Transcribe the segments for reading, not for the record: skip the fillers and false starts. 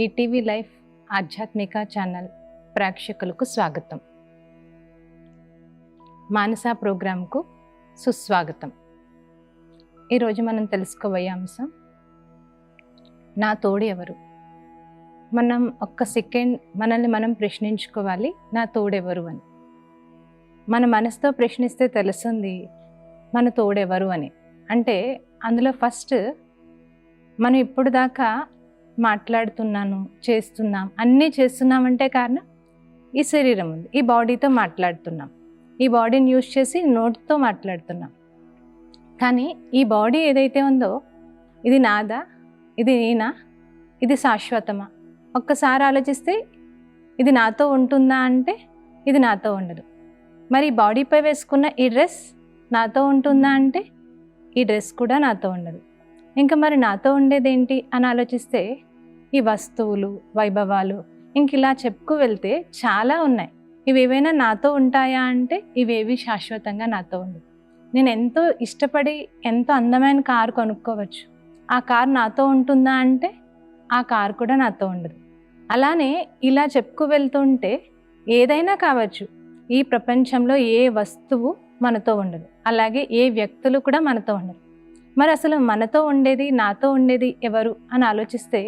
ETV life ఆధ్యాత్మిక channel ప్రేక్షకులకు స్వాగతం. మానస ప్రోగ్రాంకు సుస్వాగతం. ఈరోజు మనం తెలుసుకోబోయే అంశం నా తోడు ఎవరు. మనం ఒక్క సెకండ్ మనల్ని మనం ప్రశ్నించుకోవాలి, నా తోడెవరు అని. మన మనసుతో ప్రశ్నిస్తే తెలుస్తుంది మన తోడెవరు అని. అంటే అందులో ఫస్ట్ మనం ఇప్పుడు దాకా మాట్లాడుతున్నాను, చేస్తున్నాం, అన్నీ చేస్తున్నామంటే కారణం ఈ శరీరం ఉంది. ఈ బాడీతో మాట్లాడుతున్నాం, ఈ బాడీని యూజ్ చేసి నోటితో మాట్లాడుతున్నాం. కానీ ఈ బాడీ ఏదైతే ఉందో ఇది నాదా, ఇది నేనా, ఇది శాశ్వతమా? ఒక్కసారి ఆలోచిస్తే ఇది నాతో ఉంటుందా అంటే ఇది నాతో ఉండదు. మరి ఈ బాడీపై వేసుకున్న ఈ డ్రెస్ నాతో ఉంటుందా అంటే ఈ డ్రెస్ కూడా నాతో ఉండదు. ఇంకా మరి నాతో ఉండేదేంటి అని ఆలోచిస్తే ఈ వస్తువులు, వైభవాలు, ఇంక ఇలా చెప్పుకు వెళ్తే చాలా ఉన్నాయి. ఇవేవైనా నాతో ఉంటాయా అంటే ఇవేవి శాశ్వతంగా నాతో ఉండదు. నేను ఎంతో ఇష్టపడి ఎంతో అందమైన కారు కొనుక్కోవచ్చు, ఆ కారు నాతో ఉంటుందా అంటే ఆ కారు కూడా నాతో ఉండదు. అలానే ఇలా చెప్పుకు వెళ్తుంటే ఏదైనా కావచ్చు, ఈ ప్రపంచంలో ఏ వస్తువు మనతో ఉండదు, అలాగే ఏ వ్యక్తులు కూడా మనతో ఉండరు. మరి అసలు మనతో ఉండేది, నాతో ఉండేది ఎవరు అని ఆలోచిస్తే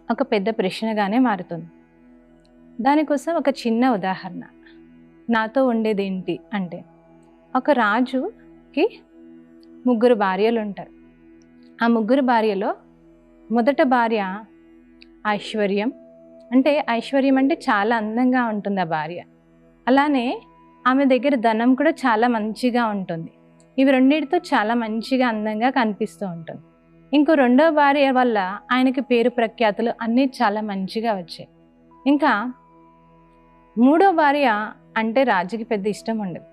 ఒక పెద్ద ప్రశ్నగానే మారుతుంది. దానికోసం ఒక చిన్న ఉదాహరణ. నాతో ఉండేది ఏంటి అంటే, ఒక రాజుకి 3 భార్యలు ఉంటారు. ఆ 3 భార్యలో మొదట భార్య ఐశ్వర్యం. అంటే ఐశ్వర్యం అంటే చాలా అందంగా ఉంటుంది ఆ భార్య. అలానే ఆమె దగ్గర ధనం కూడా చాలా మంచిగా ఉంటుంది. ఇవి రెండింటితో చాలా మంచిగా అందంగా కనిపిస్తూ ఉంటుంది. ఇంకో 2వ భార్య వల్ల ఆయనకి పేరు ప్రఖ్యాతులు అన్నీ చాలా మంచిగా వచ్చాయి. ఇంకా 3వ భార్య అంటే రాజుకి పెద్ద ఇష్టం ఉండదు.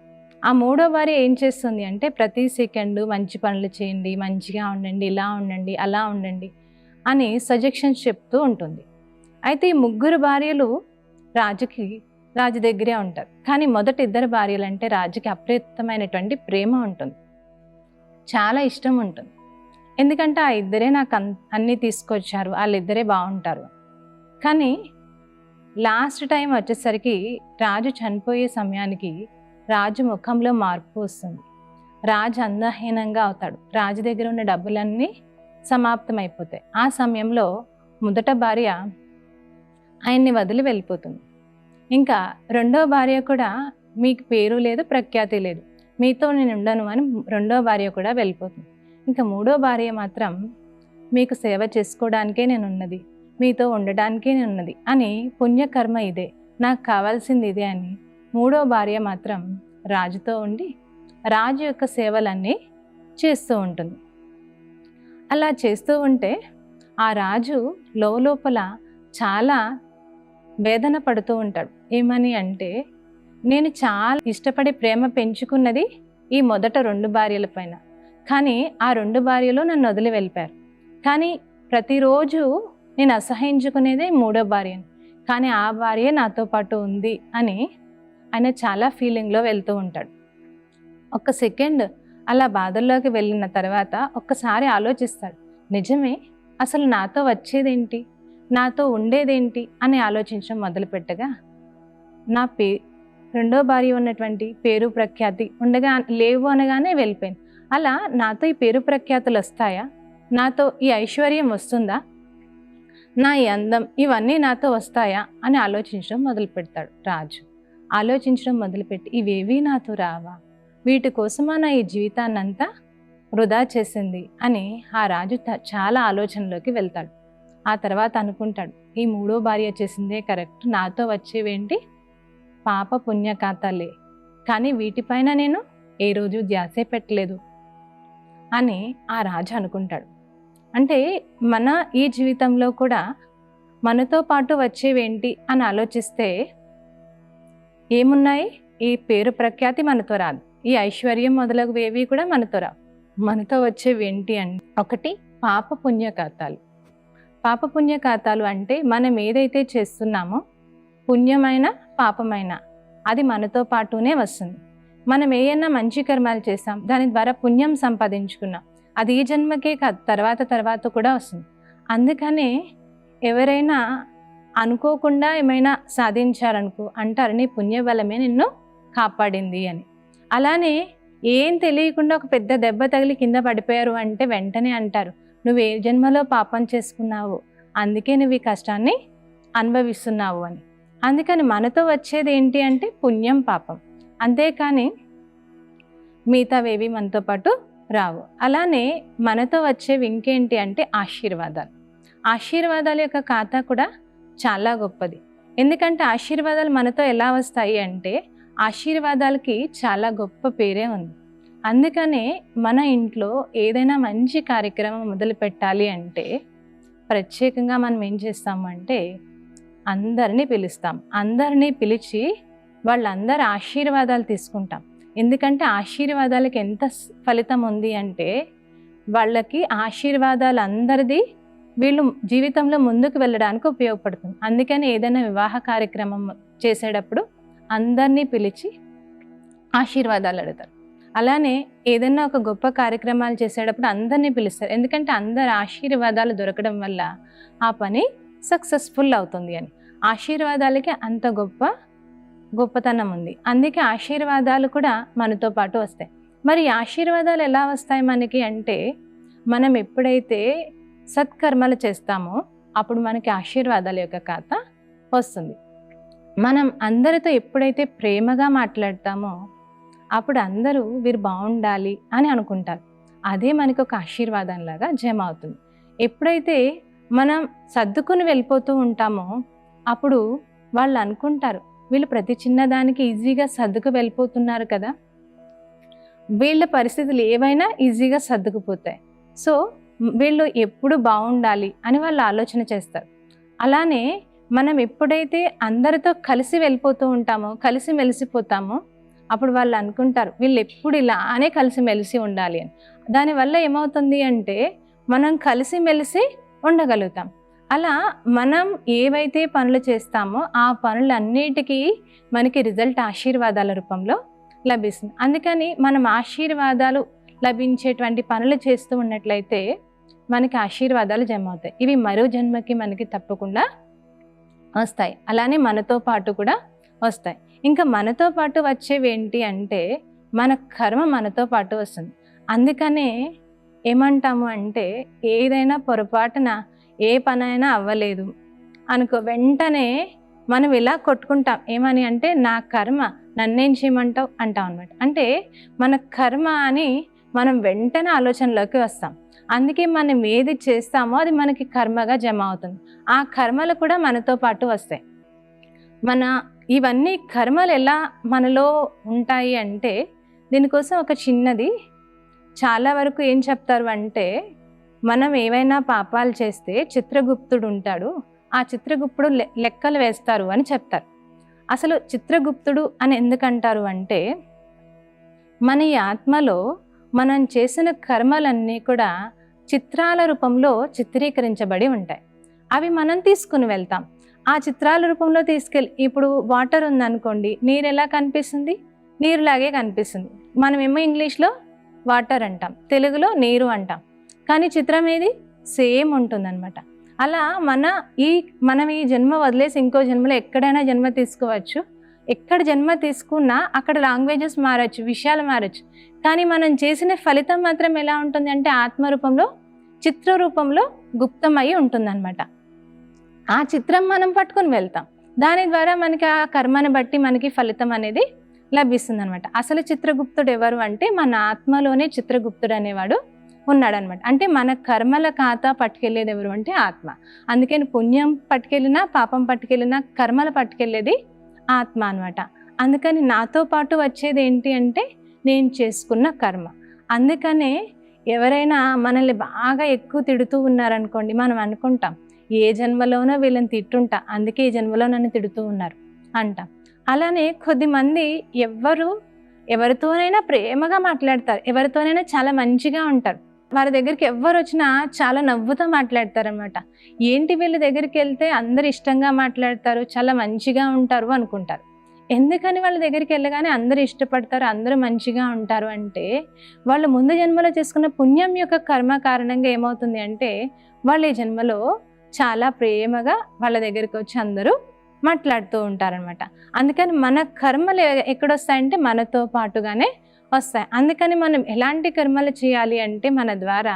ఆ 3వ భార్య ఏం చేస్తుంది అంటే ప్రతి సెకండు మంచి పనులు చేయండి, మంచిగా ఉండండి, ఇలా ఉండండి, అలా ఉండండి అని సజెషన్స్ చెప్తూ ఉంటుంది. అయితే ఈ 3 భార్యలు రాజు దగ్గరే ఉంటారు. కానీ మొదటి 2 భార్యలు అంటే రాజుకి అప్రయత్నమైనటువంటి ప్రేమ ఉంటుంది, చాలా ఇష్టం ఉంటుంది. ఎందుకంటే ఆ ఇద్దరే నాకు అన్నీ తీసుకొచ్చారు, వాళ్ళిద్దరే బాగుంటారు. కానీ లాస్ట్ టైం వచ్చేసరికి రాజు చనిపోయే సమయానికి రాజు ముఖంలో మార్పు వస్తుంది. రాజు అందహీనంగా అవుతాడు. రాజు దగ్గర ఉన్న డబ్బులన్నీ సమాప్తమైపోతాయి. ఆ సమయంలో మొదట భార్య ఆయన్ని వదిలి వెళ్ళిపోతుంది. ఇంకా 2వ భార్య కూడా మీకు పేరు లేదు, ప్రఖ్యాతి లేదు, మీతో నేను ఉండను అని 2వ భార్య కూడా వెళ్ళిపోతుంది. ఇంకా 3వ భార్య మాత్రం మీకు సేవ చేసుకోవడానికే నేను ఉన్నది, మీతో ఉండడానికే నేను ఉన్నది అని, పుణ్యకర్మ ఇదే, నాకు కావాల్సింది ఇదే అని 3వ భార్య మాత్రం రాజుతో ఉండి రాజు యొక్క సేవలన్నీ చేస్తూ ఉంటుంది. అలా చేస్తూ ఉంటే ఆ రాజు లోపల చాలా వేదన పడుతూ ఉంటాడు. ఏమని అంటే, నేను చాలా ఇష్టపడి ప్రేమ పెంచుకున్నది ఈ మొదట 2 భార్యల పైన, కానీ ఆ 2 భార్యలు నన్ను వదిలి వెళ్ళిపోయారు. కానీ ప్రతిరోజు నేను అసహించుకునేదే 3వ భార్యని, కానీ ఆ భార్య నాతో పాటు ఉంది అని ఆయన చాలా ఫీలింగ్లో వెళ్తూ ఉంటాడు. ఒక్క సెకండ్ అలా బాధల్లోకి వెళ్ళిన తర్వాత ఒక్కసారి ఆలోచిస్తాడు, నిజమే, అసలు నాతో వచ్చేదేంటి, నాతో ఉండేదేంటి అని ఆలోచించడం మొదలుపెట్టగా నా 2వ భార్య ఉన్నటువంటి పేరు ప్రఖ్యాతి ఉండగా లేవు అనగానే వెళ్ళిపోయింది. అలా నాతో ఈ పేరు ప్రఖ్యాతులు వస్తాయా, నాతో ఈ ఐశ్వర్యం వస్తుందా, నా ఈ అందం ఇవన్నీ నాతో వస్తాయా అని ఆలోచించడం మొదలు పెడతాడు రాజు. ఆలోచించడం మొదలుపెట్టి ఇవేవీ నాతో రావా, వీటి కోసమా నా ఈ జీవితాన్నంతా వృధా చేసింది అని ఆ రాజు చాలా ఆలోచనలోకి వెళ్తాడు. ఆ తర్వాత అనుకుంటాడు, ఈ 3వ భార్య చేసిందే కరెక్ట్, నాతో వచ్చేవేంటి పాప పుణ్య ఖాతాలే, కానీ వీటిపైన నేను ఏ రోజు ధ్యాసే పెట్టలేదు అని ఆ రాజు అనుకుంటాడు. అంటే మన ఈ జీవితంలో కూడా మనతో పాటు వచ్చేవేంటి అని ఆలోచిస్తే ఏమున్నాయి, ఈ పేరు ప్రఖ్యాతి మనతో రాదు, ఈ ఐశ్వర్యం మొదలగువేవి కూడా మనతో రావు. మనతో వచ్చేవేంటి అంటే, ఒకటి పాప పుణ్య ఖాతాలు. పాప పుణ్య ఖాతాలు అంటే మనం ఏదైతే చేస్తున్నామో పుణ్యమైన పాపమైన అది మనతో పాటునే వస్తుంది. మనం ఏమైనా మంచి కర్మాలు చేసాం, దాని ద్వారా పుణ్యం సంపాదించుకున్నాం, అది ఈ జన్మకే కాదు, తర్వాత కూడా వస్తుంది. అందుకనే ఎవరైనా అనుకోకుండా ఏమైనా సాధించారనుకో అంటారు, నీ పుణ్యబలమే నిన్ను కాపాడింది అని. అలానే ఏం తెలియకుండా ఒక పెద్ద దెబ్బ తగిలి కింద పడిపోయారు అంటే వెంటనే అంటారు, నువ్వు ఏ జన్మలో పాపం చేసుకున్నావు, అందుకే నువ్వు ఈ కష్టాన్ని అనుభవిస్తున్నావు అని. అందుకని మనతో వచ్చేది ఏంటి అంటే పుణ్యం, పాపం, అంతేకాని మిగతావేవి మనతో పాటు రావు. అలానే మనతో వచ్చేవి ఇంకేంటి అంటే ఆశీర్వాదాలు. ఆశీర్వాదాల యొక్క ఖాతా కూడా చాలా గొప్పది. ఎందుకంటే ఆశీర్వాదాలు మనతో ఎలా వస్తాయి అంటే ఆశీర్వాదాలకి చాలా గొప్ప పేరే ఉంది. అందుకనే మన ఇంట్లో ఏదైనా మంచి కార్యక్రమం మొదలు పెట్టాలి అంటే ప్రత్యేకంగా మనం ఏం చేస్తామంటే అందరినీ పిలుస్తాం. అందరినీ పిలిచి వాళ్ళందరి ఆశీర్వాదాలు తీసుకుంటాం. ఎందుకంటే ఆశీర్వాదాలకి ఎంత ఫలితం ఉంది అంటే వాళ్ళకి ఆశీర్వాదాలు అందరిది వీళ్ళు జీవితంలో ముందుకు వెళ్ళడానికి ఉపయోగపడుతుంది. అందుకని ఏదైనా వివాహ కార్యక్రమం చేసేటప్పుడు అందరినీ పిలిచి ఆశీర్వాదాలు అడుగుతారు. అలానే ఏదైనా ఒక గొప్ప కార్యక్రమాలు చేసేటప్పుడు అందరినీ పిలుస్తారు. ఎందుకంటే అందరి ఆశీర్వాదాలు దొరకడం వల్ల ఆ పని సక్సెస్ఫుల్ అవుతుంది అని. ఆశీర్వాదాలకి అంత గొప్పతనం ఉంది. అందుకే ఆశీర్వాదాలు కూడా మనతో పాటు వస్తాయి. మరి ఆశీర్వాదాలు ఎలా వస్తాయి మనకి అంటే మనం ఎప్పుడైతే సత్కర్మలు చేస్తామో అప్పుడు మనకి ఆశీర్వాదాల యొక్క ఖాతా వస్తుంది. మనం అందరితో ఎప్పుడైతే ప్రేమగా మాట్లాడతామో అప్పుడు అందరూ వీరు బాగుండాలి అని అనుకుంటారు. అదే మనకు ఒక ఆశీర్వాదంలాగా జమ అవుతుంది. ఎప్పుడైతే మనం సర్దుకుని వెళ్ళిపోతూ ఉంటామో అప్పుడు వాళ్ళు అనుకుంటారు, వీళ్ళు ప్రతి చిన్నదానికి ఈజీగా సర్దుకు వెళ్ళిపోతున్నారు కదా, వీళ్ళ పరిస్థితులు ఏవైనా ఈజీగా సర్దుకుపోతాయి, సో వీళ్ళు ఎప్పుడు బాగుండాలి అని వాళ్ళు ఆలోచన చేస్తారు. అలానే మనం ఎప్పుడైతే అందరితో కలిసి వెళ్ళిపోతూ ఉంటామో, కలిసి మెలిసిపోతామో అప్పుడు వాళ్ళు అనుకుంటారు వీళ్ళు ఎప్పుడు ఇలానే కలిసి మెలిసి ఉండాలి అని. దానివల్ల ఏమవుతుంది అంటే మనం కలిసి మెలిసి ఉండగలుగుతాం. అలా మనం ఏవైతే పనులు చేస్తామో ఆ పనులన్నిటికీ మనకి రిజల్ట్ ఆశీర్వాదాల రూపంలో లభిస్తుంది. అందుకని మనం ఆశీర్వాదాలు లభించేటువంటి పనులు చేస్తూ ఉన్నట్లయితే మనకి ఆశీర్వాదాలు జమ అవుతాయి. ఇవి మరో జన్మకి మనకి తప్పకుండా వస్తాయి. అలానే మనతో పాటు కూడా వస్తాయి. ఇంకా మనతో పాటు వచ్చేవి ఏంటి అంటే మన కర్మ మనతో పాటు వస్తుంది. అందుకనే ఏమంటాము అంటే ఏదైనా పొరపాటున ఏ పనైనా అవ్వలేదు అనుకో వెంటనే మనం ఇలా కొట్టుకుంటాం. ఏమని అంటే నా కర్మ, నన్నేం చేయమంటావు అంటాం అనమాట. అంటే మన కర్మ అని మనం వెంటనే ఆలోచనలోకి వస్తాం. అందుకే మనం ఏది చేస్తామో అది మనకి కర్మగా జమ అవుతుంది. ఆ కర్మలు కూడా మనతో పాటు వస్తాయి. ఇవన్నీ కర్మలు ఎలా మనలో ఉంటాయి అంటే దీనికోసం ఒక చిన్నది, చాలా వరకు ఏం చెప్తారు అంటే మనం ఏవైనా పాపాలు చేస్తే చిత్రగుప్తుడు ఉంటాడు, ఆ చిత్రగుప్తుడు లెక్కలు వేస్తారు అని చెప్తారు. అసలు చిత్రగుప్తుడు అని ఎందుకంటారు అంటే మన ఈ ఆత్మలో మనం చేసిన కర్మలన్నీ కూడా చిత్రాల రూపంలో చిత్రీకరించబడి ఉంటాయి. అవి మనం తీసుకుని వెళ్తాం. ఆ చిత్రాల రూపంలో తీసుకెళ్ళి, ఇప్పుడు వాటర్ ఉందనుకోండి, నీరు ఎలా కనిపిస్తుంది? నీరులాగే కనిపిస్తుంది. మనమేమో ఇంగ్లీష్లో వాటర్ అంటాం, తెలుగులో నీరు అంటాం, కానీ చిత్రం ఏది సేమ్ ఉంటుందన్నమాట. అలా మనం ఈ జన్మ వదిలేసి ఇంకో జన్మలో ఎక్కడైనా జన్మ తీసుకోవచ్చు. ఎక్కడ జన్మ తీసుకున్నా అక్కడ లాంగ్వేజెస్ మారచ్చు, విషయాలు మారచ్చు, కానీ మనం చేసిన ఫలితం మాత్రం ఎలా ఉంటుంది అంటే ఆత్మరూపంలో, చిత్ర రూపంలో గుప్తమై ఉంటుందన్నమాట. ఆ చిత్రం మనం పట్టుకొని వెళ్తాం. దాని ద్వారా మనకి ఆ కర్మను బట్టి మనకి ఫలితం అనేది లభిస్తుంది అనమాట. అసలు చిత్రగుప్తుడు ఎవరు అంటే మన ఆత్మలోనే చిత్రగుప్తుడు అనేవాడు ఉన్నాడనమాట. అంటే మన కర్మల ఖాతా పట్టుకెళ్ళేది ఎవరు అంటే ఆత్మ. అందుకని పుణ్యం పట్టుకెళ్ళినా, పాపం పట్టుకెళ్ళినా, కర్మలు పట్టుకెళ్ళేది ఆత్మ అనమాట. అందుకని నాతో పాటు వచ్చేది ఏంటి అంటే నేను చేసుకున్న కర్మ. అందుకనే ఎవరైనా మనల్ని బాగా ఎక్కువ తిడుతూ ఉన్నారనుకోండి, మనం అనుకుంటాం ఏ జన్మలోనో వీళ్ళని తిట్టుంటా, అందుకే ఈ జన్మలో నన్ను తిడుతూ ఉన్నారు అంటాం. అలానే కొద్దిమంది ఎవరితోనైనా ప్రేమగా మాట్లాడతారు, ఎవరితోనైనా చాలా మంచిగా ఉంటారు. వారి దగ్గరికి ఎవరు వచ్చినా చాలా నవ్వుతూ మాట్లాడతారనమాట. ఏంటి వీళ్ళ దగ్గరికి వెళ్తే అందరు ఇష్టంగా మాట్లాడతారు, చాలా మంచిగా ఉంటారు అనుకుంటారు. ఎందుకని వాళ్ళ దగ్గరికి వెళ్ళగానే అందరూ ఇష్టపడతారు, అందరూ మంచిగా ఉంటారు అంటే వాళ్ళు ముందు జన్మలో చేసుకున్న పుణ్యం యొక్క కర్మ కారణంగా ఏమవుతుంది అంటే వాళ్ళు ఈ జన్మలో చాలా ప్రేమగా వాళ్ళ దగ్గరికి వచ్చి అందరూ మాట్లాడుతూ ఉంటారనమాట. అందుకని మన కర్మలు ఎక్కడొస్తాయంటే మనతో పాటుగానే వస్తాయి. అందుకని మనం ఎలాంటి కర్మలు చేయాలి అంటే మన ద్వారా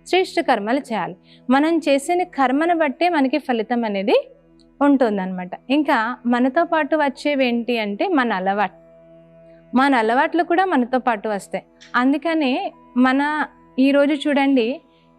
శ్రేష్ఠ కర్మలు చేయాలి. మనం చేసిన కర్మను బట్టే మనకి ఫలితం అనేది ఉంటుందన్నమాట. ఇంకా మనతో పాటు వచ్చేవి ఏంటి అంటే మన అలవాట్లు కూడా మనతో పాటు వస్తాయి. అందుకనే ఈరోజు చూడండి,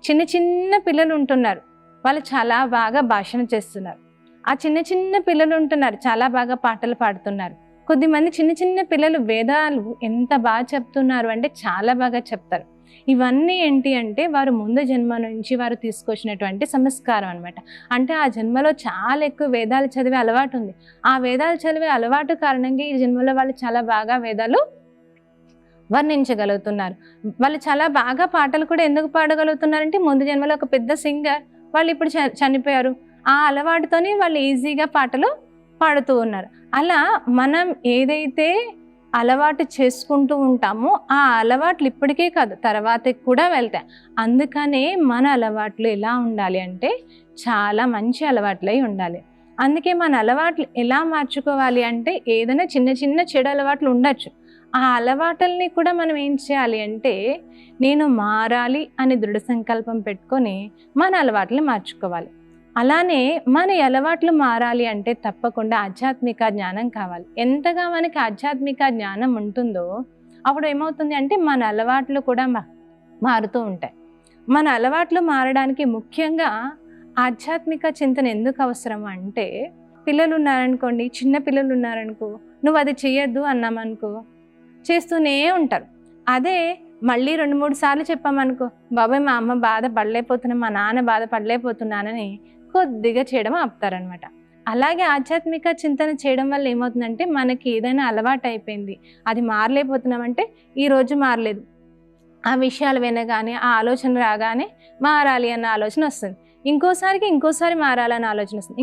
చిన్న చిన్న పిల్లలు ఉంటున్నారు, వాళ్ళు చాలా బాగా భాషణ చేస్తున్నారు. ఆ చిన్న చిన్న పిల్లలు ఉంటున్నారు, చాలా బాగా పాటలు పాడుతున్నారు. కొద్దిమంది చిన్న చిన్న పిల్లలు వేదాలు ఎంత బాగా చెప్తున్నారు అంటే చాలా బాగా చెప్తారు. ఇవన్నీ ఏంటి అంటే వారు ముందు జన్మ నుంచి వారు తీసుకొచ్చినటువంటి సంస్కారం అనమాట. అంటే ఆ జన్మలో చాలా ఎక్కువ వేదాలు చదివే అలవాటు ఉంది. ఆ వేదాలు చదివే అలవాటు కారణంగా ఈ జన్మలో వాళ్ళు చాలా బాగా వేదాలు వర్ణించగలుగుతున్నారు. వాళ్ళు చాలా బాగా పాటలు కూడా ఎందుకు పాడగలుగుతున్నారంటే ముందు జన్మలో ఒక పెద్ద సింగర్, వాళ్ళు ఇప్పుడు చనిపోయారు. ఆ అలవాటుతోని వాళ్ళు ఈజీగా పాటలు పాడుతూ ఉన్నారు. అలా మనం ఏదైతే అలవాటు చేసుకుంటూ ఉంటామో ఆ అలవాట్లు ఇప్పటికే కాదు తర్వాతకి కూడా వెళ్తాయి. అందుకనే మన అలవాట్లు ఎలా ఉండాలి అంటే చాలా మంచి అలవాట్లై ఉండాలి. అందుకే మన అలవాట్లు ఎలా మార్చుకోవాలి అంటే ఏదైనా చిన్న చిన్న చెడు అలవాట్లు ఉండొచ్చు. ఆ అలవాట్లని కూడా మనం ఏం చేయాలి అంటే నేను మారాలి అని దృఢ సంకల్పం పెట్టుకొని మన అలవాట్లని మార్చుకోవాలి. అలానే మన అలవాట్లు మారాలి అంటే తప్పకుండా ఆధ్యాత్మిక జ్ఞానం కావాలి. ఎంతగా మనకి ఆధ్యాత్మిక జ్ఞానం ఉంటుందో అప్పుడు ఏమవుతుంది అంటే మన అలవాట్లు కూడా మారుతూ ఉంటాయి. మన అలవాట్లు మారడానికి ముఖ్యంగా ఆధ్యాత్మిక చింతన ఎందుకు అవసరం అంటే, పిల్లలు ఉన్నారనుకోండి, చిన్న పిల్లలు ఉన్నారనుకో, నువ్వు అది చెయ్యొద్దు అన్నామనుకో చేస్తూనే ఉంటారు. అదే మళ్ళీ 2-3 సార్లు చెప్పామనుకో, బాబాయ్ మా అమ్మ బాధపడలేకపోతున్నా, మా నాన్న బాధపడలేకపోతున్నానని కొద్దిగా చేయడం ఆపుతారనమాట. అలాగే ఆధ్యాత్మిక చింతన చేయడం వల్ల ఏమవుతుందంటే మనకి ఏదైనా అలవాటు అయిపోయింది, అది మారలేకపోతున్నామంటే ఈరోజు మారలేదు, ఆ విషయాలు వినగానే ఆ ఆలోచన రాగానే మారాలి అన్న ఆలోచన వస్తుంది. ఇంకోసారి మారాలన్న ఆలోచన వస్తుంది.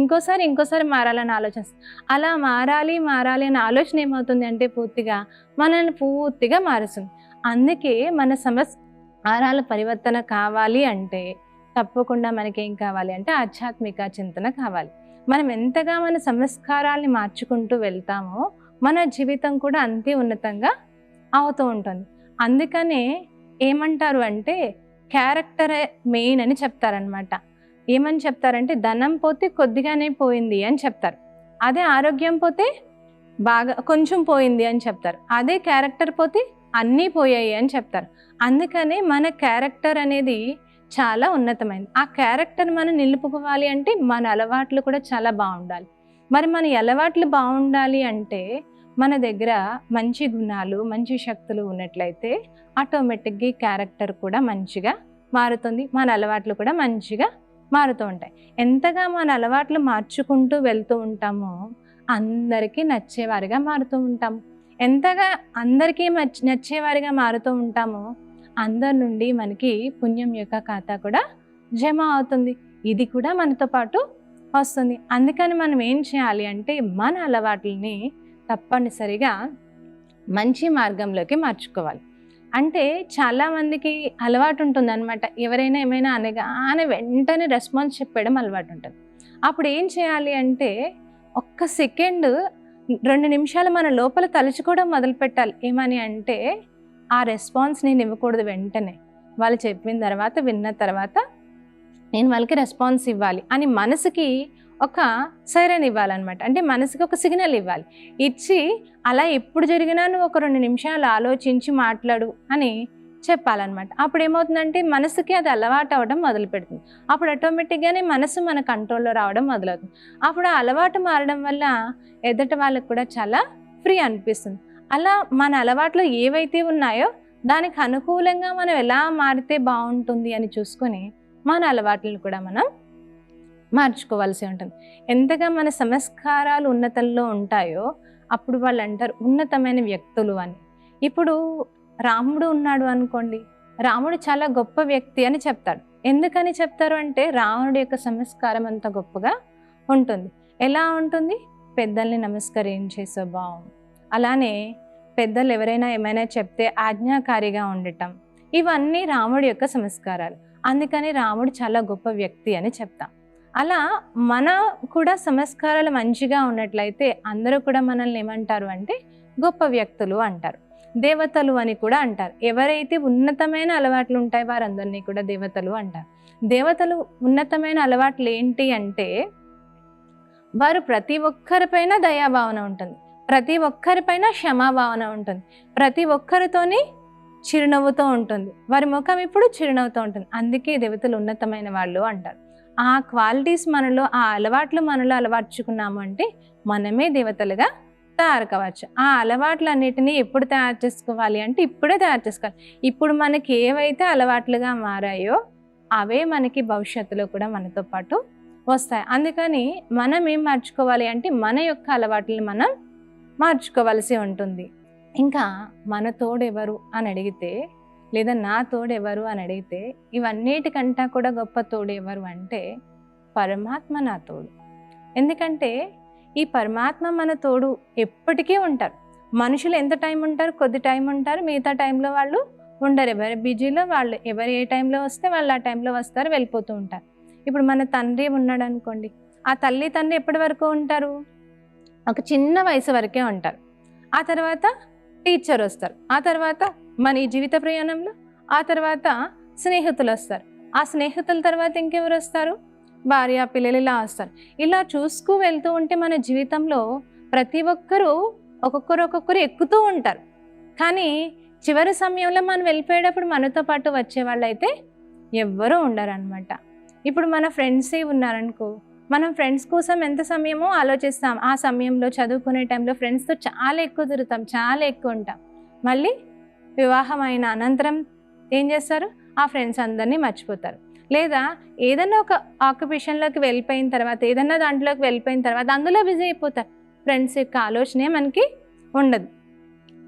ఇంకోసారి మారాలన్న ఆలోచన వస్తుంది. అలా మారాలి అన్న ఆలోచన ఏమవుతుంది అంటే మనల్ని పూర్తిగా మారుస్తుంది. అందుకే మన సంస్కారాల పరివర్తన కావాలి అంటే తప్పకుండా మనకేం కావాలి అంటే ఆధ్యాత్మిక చింతన కావాలి. మనం ఎంతగా మన సంస్కారాల్ని మార్చుకుంటూ వెళ్తామో మన జీవితం కూడా అంతే ఉన్నతంగా అవుతూ ఉంటుంది. అందుకనే ఏమంటారు అంటే క్యారెక్టరే మెయిన్ అని చెప్తారనమాట. ఏమని చెప్తారంటే ధనం పోతే కొద్దిగానే పోయింది అని చెప్తారు. అదే ఆరోగ్యం పోతే బాగా కొంచెం పోయింది అని చెప్తారు. అదే క్యారెక్టర్ పోతే అన్నీ పోయాయి అని చెప్తారు. అందుకనే మన క్యారెక్టర్ అనేది చాలా ఉన్నతమైనది. ఆ క్యారెక్టర్ మనం నిలుపుకోవాలి అంటే మన అలవాట్లు కూడా చాలా బాగుండాలి. మరి మన అలవాట్లు బాగుండాలి అంటే మన దగ్గర మంచి గుణాలు, మంచి శక్తులు ఉన్నట్లయితే ఆటోమేటిక్గా ఈ క్యారెక్టర్ కూడా మంచిగా మారుతుంది. మన అలవాట్లు కూడా మంచిగా మారుతూ ఉంటాయి. ఎంతగా మన అలవాట్లు మార్చుకుంటూ వెళ్తూ ఉంటామో అందరికీ నచ్చేవారిగా మారుతూ ఉంటాము. ఎంతగా అందరికీ నచ్చేవారిగా మారుతూ ఉంటామో అందరి నుండి మనకి పుణ్యం యొక్క ఖాతా కూడా జమ అవుతుంది. ఇది కూడా మనతో పాటు వస్తుంది. అందుకని మనం ఏం చేయాలి అంటే మన అలవాట్లని తప్పనిసరిగా మంచి మార్గంలోకి మార్చుకోవాలి. అంటే చాలామందికి అలవాటు ఉంటుంది అనమాట. ఎవరైనా ఏమైనా అనగానే వెంటనే రెస్పాన్స్ చెప్పడం అలవాటు ఉంటుంది. అప్పుడు ఏం చేయాలి అంటే ఒక్క సెకండ్ 2 నిమిషాలు మన లోపల తలుచుకోవడం మొదలు పెట్టాలి. ఏమని అంటే ఆ రెస్పాన్స్ నేను ఇవ్వకూడదు. వెంటనే వాళ్ళు చెప్పిన తర్వాత విన్న తర్వాత నేను వాళ్ళకి రెస్పాన్స్ ఇవ్వాలి అని మనసుకి ఒక సైరన్ ఇవ్వాలన్నమాట. అంటే మనసుకి ఒక సిగ్నల్ ఇవ్వాలి. ఇచ్చి అలా ఎప్పుడు జరిగినా నువ్వు ఒక 2 నిమిషాలు ఆలోచించి మాట్లాడు అని చెప్పాలన్నమాట. అప్పుడు ఏమవుతుందంటే మనసుకి అది అలవాటు అవ్వడం మొదలు పెడుతుంది. అప్పుడు ఆటోమేటిక్గానే మనసు మన కంట్రోల్లో రావడం మొదలవుతుంది. అప్పుడు ఆ అలవాటు మారడం వల్ల ఎదుటి వాళ్ళకు కూడా చాలా ఫ్రీ అనిపిస్తుంది. అలా మన అలవాట్లు ఏవైతే ఉన్నాయో దానికి అనుకూలంగా మనం ఎలా మారితే బాగుంటుంది అని చూసుకొని మన అలవాట్లను కూడా మనం మార్చుకోవాల్సి ఉంటుంది. ఎంతగా మన సంస్కారాలు ఉన్నతంలో ఉంటాయో అప్పుడు వాళ్ళు అంటారు ఉన్నతమైన వ్యక్తులు అని. ఇప్పుడు రాముడు ఉన్నాడు అనుకోండి, రాముడు చాలా గొప్ప వ్యక్తి అని చెప్తాడు. ఎందుకని చెప్తారు అంటే రావణుడి యొక్క సంస్కారం అంత గొప్పగా ఉంటుంది. ఎలా ఉంటుంది? పెద్దల్ని నమస్కరించే స్వభావం, అలానే పెద్దలు ఎవరైనా ఏమైనా చెప్తే ఆజ్ఞాకారిగా ఉండటం, ఇవన్నీ రాముడి యొక్క సంస్కారాలు. అందుకని రాముడు చాలా గొప్ప వ్యక్తి అని చెప్తాం. అలా మన కూడా సంస్కారాలు మంచిగా ఉన్నట్లయితే అందరూ కూడా మనల్ని ఏమంటారు అంటే గొప్ప వ్యక్తులు అంటారు, దేవతలు అని కూడా అంటారు. ఎవరైతే ఉన్నతమైన అలవాట్లు ఉంటాయో వారందరినీ కూడా దేవతలు అంటారు. దేవతలు ఉన్నతమైన అలవాట్లు ఏంటి అంటే వారు ప్రతి ఒక్కరిపైన దయాభావన ఉంటుంది, ప్రతి ఒక్కరిపైన క్షమాభావన ఉంటుంది, ప్రతి ఒక్కరితోని చిరునవ్వుతో ఉంటుంది, వారి ముఖం ఇప్పుడు చిరునవ్వుతో ఉంటుంది. అందుకే దేవతలు ఉన్నతమైన వాళ్ళు అంటారు. ఆ క్వాలిటీస్ మనలో, ఆ అలవాట్లు మనలో అలవర్చుకున్నాము అంటే మనమే దేవతలుగా తయారు కావచ్చు. ఆ అలవాట్లన్నిటినీ ఎప్పుడు తయారు చేసుకోవాలి అంటే ఇప్పుడే తయారు చేసుకోవాలి. ఇప్పుడు మనకి ఏవైతే అలవాట్లుగా మారాయో అవే మనకి భవిష్యత్తులో కూడా మనతో పాటు వస్తాయి. అందుకని మనం ఏం మార్చుకోవాలి అంటే మన యొక్క అలవాట్లను మనం మార్చుకోవాల్సి ఉంటుంది. ఇంకా మన తోడెవరు అని అడిగితే, లేదా నా తోడెవరు అని అడిగితే, ఇవన్నిటికంటా కూడా గొప్ప తోడు ఎవరు అంటే పరమాత్మ నా తోడు. ఎందుకంటే ఈ పరమాత్మ మన తోడు ఎప్పటికీ ఉంటారు. మనుషులు ఎంత టైం ఉంటారు, కొద్ది టైం ఉంటారు, మిగతా టైంలో వాళ్ళు ఉండరు. ఎవరి బిజీలో వాళ్ళు, ఎవరు ఏ టైంలో వస్తే వాళ్ళు ఆ టైంలో వస్తారు, వెళ్ళిపోతూ ఉంటారు. ఇప్పుడు మన తండ్రి ఉన్నాడు అనుకోండి, ఆ తల్లి తండ్రి ఎప్పటి వరకు ఉంటారు, ఒక చిన్న వయసు వరకే ఉంటారు. ఆ తర్వాత టీచర్ వస్తారు, ఆ తర్వాత మన ఈ జీవిత ప్రయాణంలో ఆ తర్వాత స్నేహితులు వస్తారు, ఆ స్నేహితుల తర్వాత ఇంకెవరు వస్తారు, భార్య పిల్లలు, ఇలా వస్తారు. ఇలా చూసుకు వెళ్తూ ఉంటే మన జీవితంలో ప్రతి ఒక్కరూ ఒక్కొక్కరు ఎక్కుతూ ఉంటారు. కానీ చివరి సమయంలో మనం వెళ్ళిపోయేటప్పుడు మనతో పాటు వచ్చే వాళ్ళు అయితే ఎవ్వరూ ఉండరు అనమాట. ఇప్పుడు మన ఫ్రెండ్సే ఉన్నారనుకో, మనం ఫ్రెండ్స్ కోసం ఎంత సమయమో ఆలోచిస్తాం. ఆ సమయంలో చదువుకునే టైంలో ఫ్రెండ్స్తో చాలా ఎక్కువ తిరుగుతాం, చాలా ఎక్కువ ఉంటాం. మళ్ళీ వివాహం అయిన అనంతరం ఏం చేస్తారు, ఆ ఫ్రెండ్స్ అందరినీ మర్చిపోతారు. లేదా ఏదైనా ఒక ఆక్యుపేషన్లోకి వెళ్ళిపోయిన తర్వాత, ఏదైనా దాంట్లోకి వెళ్ళిపోయిన తర్వాత అందులో బిజీ అయిపోతారు. ఫ్రెండ్స్ యొక్క ఆలోచనే మనకి ఉండదు.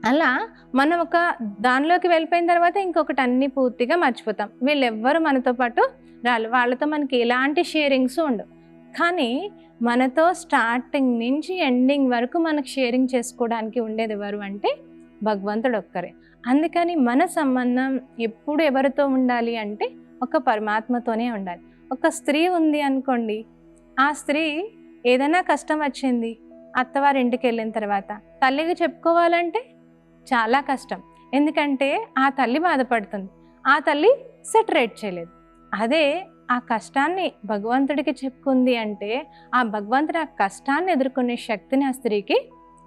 అలా మనం ఒక దానిలోకి వెళ్ళిపోయిన తర్వాత ఇంకొకటి అన్నీ పూర్తిగా మర్చిపోతాం. వీళ్ళెవ్వరు మనతో పాటు రాళ్ళు, వాళ్ళతో మనకి ఎలాంటి షేరింగ్స్ ఉండవు. కానీ మనతో స్టార్టింగ్ నుంచి ఎండింగ్ వరకు మనకు షేరింగ్ చేసుకోవడానికి ఉండేది ఎవరు అంటే భగవంతుడు ఒక్కరే. అందుకని మన సంబంధం ఎప్పుడు ఎవరితో ఉండాలి అంటే ఒక పరమాత్మతోనే ఉండాలి. ఒక స్త్రీ ఉంది అనుకోండి, ఆ స్త్రీ ఏదైనా కష్టం వచ్చింది, అత్తవారింటికి వెళ్ళిన తర్వాత తల్లికి చెప్పుకోవాలంటే చాలా కష్టం. ఎందుకంటే ఆ తల్లి బాధపడుతుంది, ఆ తల్లి సెటరేట్ చేయలేదు. అదే ఆ కష్టాన్ని భగవంతుడికి చెప్పుకుంది అంటే ఆ భగవంతుడు ఆ కష్టాన్ని ఎదుర్కొనే శక్తిని ఆ స్త్రీకి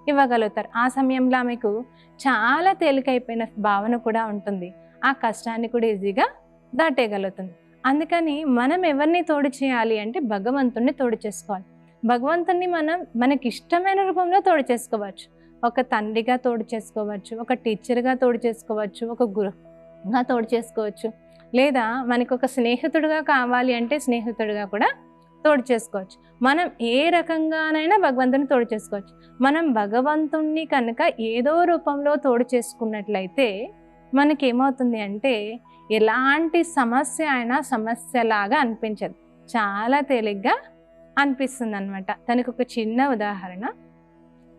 ఇవ్వగలుగుతారు. ఆ సమయంలో ఆమెకు చాలా తేలికైపోయిన భావన కూడా ఉంటుంది, ఆ కష్టాన్ని కూడా ఈజీగా దాటేయగలుగుతుంది. అందుకని మనం ఎవరిని తోడు చేయాలి అంటే భగవంతుడిని తోడు చేసుకోవాలి. భగవంతుడిని మనం మనకి ఇష్టమైన రూపంలో తోడు చేసుకోవచ్చు. ఒక తండ్రిగా తోడు చేసుకోవచ్చు, ఒక టీచర్గా తోడు చేసుకోవచ్చు, ఒక గురువుగా తోడు చేసుకోవచ్చు, లేదా మనకు ఒక స్నేహితుడిగా కావాలి అంటే స్నేహితుడిగా కూడా తోడు చేసుకోవచ్చు. మనం ఏ రకంగానైనా భగవంతుని తోడు చేసుకోవచ్చు. మనం భగవంతుణ్ణి కనుక ఏదో రూపంలో తోడు చేసుకున్నట్లయితే మనకేమవుతుంది అంటే ఎలాంటి సమస్య అయినా సమస్యలాగా అనిపించదు, చాలా తేలిగ్గా అనిపిస్తుంది అనమాట. దానికి ఒక చిన్న ఉదాహరణ,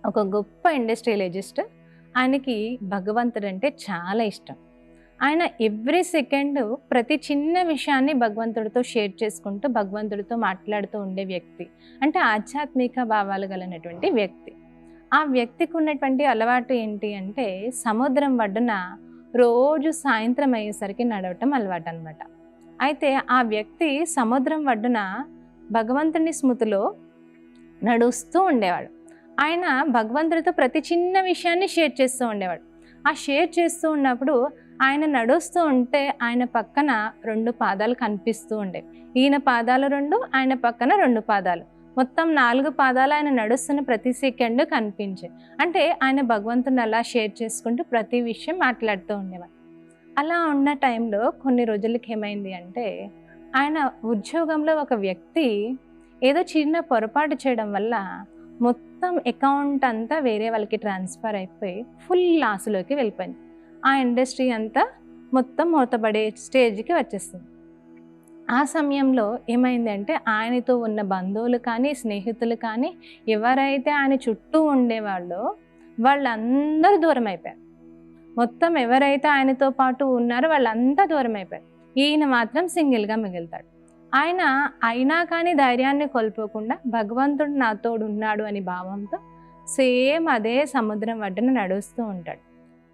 ఒక గొప్ప ఇండస్ట్రియలిస్ట్, ఆయనకి భగవంతుడు అంటే చాలా ఇష్టం. ఆయన ఎవ్రీ సెకండ్ ప్రతి చిన్న విషయాన్ని భగవంతుడితో షేర్ చేసుకుంటూ భగవంతుడితో మాట్లాడుతూ ఉండే వ్యక్తి, అంటే ఆధ్యాత్మిక భావాలు కలిగినటువంటి వ్యక్తి. ఆ వ్యక్తికి ఉన్నటువంటి అలవాటు ఏంటి అంటే సముద్రం ఒడ్డున రోజు సాయంత్రం అయ్యేసరికి నడవటం అలవాటు అనమాట. అయితే ఆ వ్యక్తి సముద్రం ఒడ్డున భగవంతుని స్మృతిలో నడుస్తూ ఉండేవాడు. ఆయన భగవంతుడితో ప్రతి చిన్న విషయాన్ని షేర్ చేస్తూ ఉండేవాడు. ఆ షేర్ చేస్తూ ఉన్నప్పుడు ఆయన నడుస్తూ ఉంటే ఆయన పక్కన 2 పాదాలు కనిపిస్తూ ఉండేవి. ఈయన పాదాలు 2, ఆయన పక్కన 2 పాదాలు, మొత్తం 4 పాదాలు ఆయన నడుస్తున్న ప్రతి సెకండ్ కనిపించాయి. అంటే ఆయన భగవంతుని అలా షేర్ చేసుకుంటూ ప్రతి విషయం మాట్లాడుతూ ఉండేవాడు. అలా ఉన్న టైంలో కొన్ని రోజులకి ఏమైంది అంటే ఆయన ఉద్యోగంలో ఒక వ్యక్తి ఏదో చిన్న పొరపాటు చేయడం వల్ల మొత్తం అకౌంట్ అంతా వేరే వాళ్ళకి ట్రాన్స్ఫర్ అయిపోయి ఫుల్ లాస్లోకి వెళ్ళిపోయింది. ఆ ఇండస్ట్రీ అంతా మొత్తం మూతపడే స్టేజ్కి వచ్చేస్తుంది. ఆ సమయంలో ఏమైంది అంటే ఆయనతో ఉన్న బంధువులు కానీ స్నేహితులు కానీ ఎవరైతే ఆయన చుట్టూ ఉండేవాళ్ళో వాళ్ళందరూ దూరం అయిపోయారు. మొత్తం ఎవరైతే ఆయనతో పాటు ఉన్నారో వాళ్ళంతా దూరం అయిపోయారు. ఈయన మాత్రం సింగిల్గా మిగులుతాడు. ఆయన అయినా కానీ ధైర్యాన్ని కోల్పోకుండా భగవంతుడు నా తోడు ఉన్నాడు అని భావంతో సేమ్ అదే సముద్రం ఒడ్డున నడుస్తూ ఉంటాడు.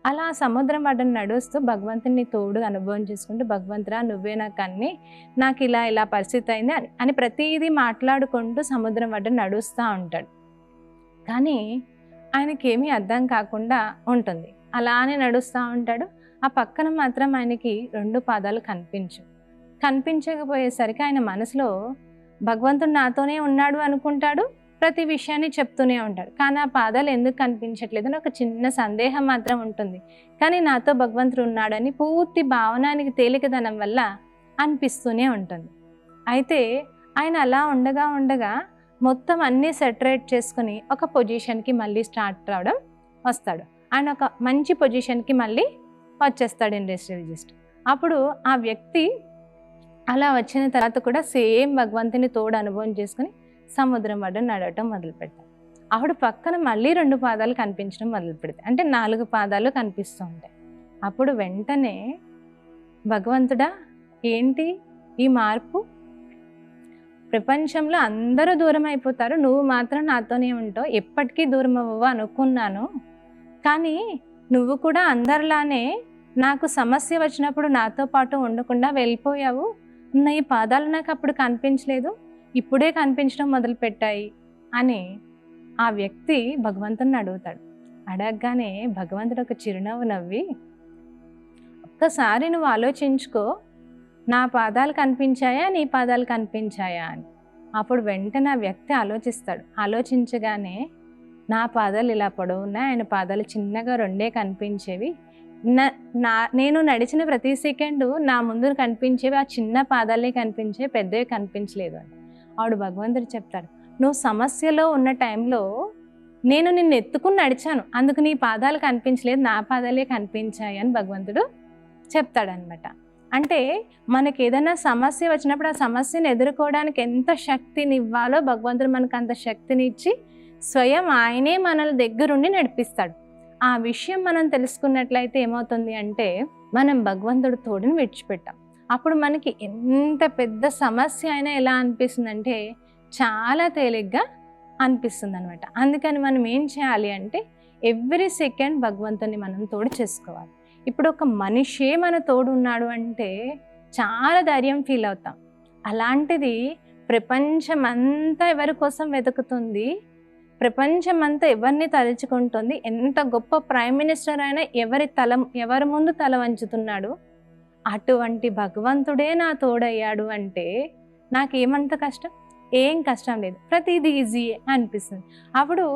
అలా సముద్రం ఒడ్డున నడుస్తూ భగవంతుని తోడు అనుభవం చేసుకుంటూ, భగవంతురా నువ్వే నాకు అన్ని, నాకు ఇలా పరిస్థితి అయింది అని ప్రతిదీ మాట్లాడుకుంటూ సముద్రం ఒడ్డున నడుస్తూ ఉంటాడు. కానీ ఆయనకేమీ అర్థం కాకుండా ఉంటుంది. అలానే నడుస్తూ ఉంటాడు. ఆ పక్కన మాత్రం ఆయనకి 2 పాదాలు కనిపించకపోయేసరికి ఆయన మనసులో భగవంతుడు నాతోనే ఉన్నాడు అనుకుంటాడు, ప్రతి విషయాన్ని చెప్తూనే ఉంటాడు. కానీ ఆ పాదాలు ఎందుకు కనిపించట్లేదు అని ఒక చిన్న సందేహం మాత్రం ఉంటుంది. కానీ నాతో భగవంతుడు ఉన్నాడని పూర్తి భావనానికి తేలికదనం వల్ల అనిపిస్తూనే ఉంటుంది. అయితే ఆయన అలా ఉండగా మొత్తం అన్నీ సెటరేట్ చేసుకుని ఒక పొజిషన్కి మళ్ళీ స్టార్ట్ రావడం వస్తాడు. ఆయన ఒక మంచి పొజిషన్కి మళ్ళీ వచ్చేస్తాడు ఇండస్ట్రియలిస్ట్. అప్పుడు ఆ వ్యక్తి అలా వచ్చిన తర్వాత కూడా సేమ్ భగవంతుని తోడు అనుభవం చేసుకుని సముద్రం ఒడ్డున నడవటం మొదలు పెడతాడు. అప్పుడు పక్కన మళ్ళీ 2 పాదాలు కనిపించడం మొదలు పెడతాయి. అంటే 4 పాదాలు కనిపిస్తూ ఉంటాయి. అప్పుడు వెంటనే భగవంతుడా ఏంటి ఈ మార్పు, ప్రపంచంలో అందరూ దూరం అయిపోతారు, నువ్వు మాత్రం నాతోనే ఉంటావు, ఎప్పటికీ దూరం అవ్వవు అనుకున్నాను. కానీ నువ్వు కూడా అందరిలానే నాకు సమస్య వచ్చినప్పుడు నాతో పాటు ఉండకుండా వెళ్ళిపోయావు. ఈ పాదాలు నాకు అప్పుడు కనిపించలేదు, ఇప్పుడే కనిపించడం మొదలుపెట్టాయి అని ఆ వ్యక్తి భగవంతుని అడుగుతాడు. అడగగానే భగవంతుడు ఒక చిరునవ్వు నవ్వి, ఒక్కసారి నువ్వు ఆలోచించుకో, నా పాదాలు కనిపించాయా నీ పాదాలు కనిపించాయా అని. అప్పుడు వెంటనే ఆ వ్యక్తి ఆలోచిస్తాడు. ఆలోచించగానే నా పాదాలు ఇలా పొడవున్నాయి, ఆయన పాదాలు చిన్నగా 2 కనిపించేవి, నేను నడిచిన ప్రతి సెకండు నా ముందు కనిపించేవి ఆ చిన్న పాదాలే కనిపించేవి, పెద్దవి కనిపించలేదు అని. ఆవిడ భగవంతుడు చెప్తాడు, నువ్వు సమస్యలో ఉన్న టైంలో నేను నిన్ను ఎత్తుకుని నడిచాను, అందుకు నీ పాదాలు కనిపించలేదు, నా పాదాలే కనిపించాయి అని భగవంతుడు చెప్తాడనమాట. అంటే మనకి ఏదైనా సమస్య వచ్చినప్పుడు ఆ సమస్యను ఎదుర్కోవడానికి ఎంత శక్తిని ఇవ్వాలో భగవంతుడు మనకు అంత శక్తిని ఇచ్చి స్వయం ఆయనే మన దగ్గరుండి నడిపిస్తాడు. ఆ విషయం మనం తెలుసుకున్నట్లయితే ఏమవుతుంది అంటే మనం భగవంతుడు తోడుని విడిచిపెట్టాం. అప్పుడు మనకి ఎంత పెద్ద సమస్య అయినా ఎలా అనిపిస్తుంది అంటే చాలా తేలిగ్గా అనిపిస్తుంది అనమాట. అందుకని మనం ఏం చేయాలి అంటే ఎవ్రీ సెకండ్ భగవంతుని మనం తోడు చేసుకోవాలి. ఇప్పుడు ఒక మనిషే మన తోడు ఉన్నాడు అంటే చాలా ధైర్యం ఫీల్ అవుతాం. అలాంటిది ప్రపంచమంతా ఎవరి కోసం వెతుకుతుంది, ప్రపంచమంతా ఎవరిని తలుచుకుంటుంది, ఎంత గొప్ప ప్రైమ్ మినిస్టర్ అయినా ఎవరి ముందు తల వంచుతున్నాడు, అటువంటి భగవంతుడే నా తోడయ్యాడు అంటే నాకేమంత కష్టం, ఏం కష్టం లేదు, ప్రతిదీ ఈజీ అనిపిస్తుంది. అప్పుడు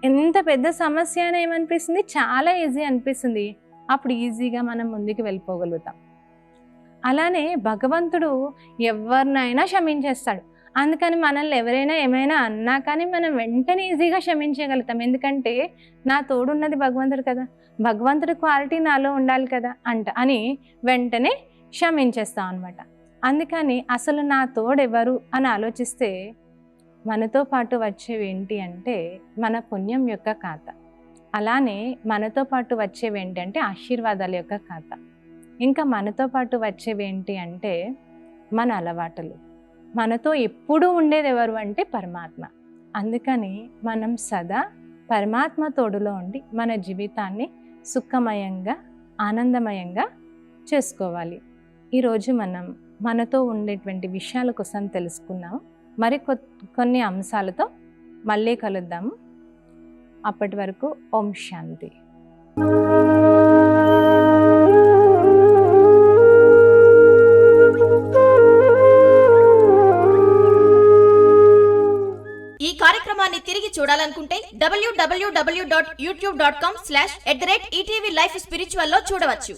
ఎంత పెద్ద సమస్య అయినా ఏమనిపిస్తుంది, చాలా ఈజీ అనిపిస్తుంది. అప్పుడు ఈజీగా మనం ముందుకు వెళ్ళిపోగలుగుతాం. అలానే భగవంతుడు ఎవరినైనా క్షమించేస్తాడు. అందుకని మనల్ని ఎవరైనా ఏమైనా అన్నా కానీ మనం వెంటనే ఈజీగా క్షమించగలుగుతాం. ఎందుకంటే నా తోడున్నది భగవంతుడు కదా, భగవంతుడి క్వాలిటీ నాలో ఉండాలి కదా అని వెంటనే క్షమించేస్తాం అనమాట. అందుకని అసలు నా తోడెవరు అని ఆలోచిస్తే మనతో పాటు వచ్చేవి ఏంటి అంటే మన పుణ్యం యొక్క ఖాతా. అలానే మనతో పాటు వచ్చేవి ఏంటి అంటే ఆశీర్వాదాల యొక్క ఖాతా. ఇంకా మనతో పాటు వచ్చేవి ఏంటి అంటే మన అలవాటులు. మనతో ఎప్పుడూ ఉండేది ఎవరు అంటే పరమాత్మ. అందుకని మనం సదా పరమాత్మ తోడులో ఉండి మన జీవితాన్ని సుఖమయంగా ఆనందమయంగా చేసుకోవాలి. ఈరోజు మనం మనతో ఉండేటువంటి విషయాల కోసం తెలుసుకున్నాము. మరి కొన్ని అంశాలతో మళ్ళీ కలుద్దాము. అప్పటి వరకు ఓం శాంతి. ఈ కార్యక్రమాన్ని తిరిగి చూడాలనుకుంటే www.youtube.com/ETV Life Spiritual లో చూడవచ్చు.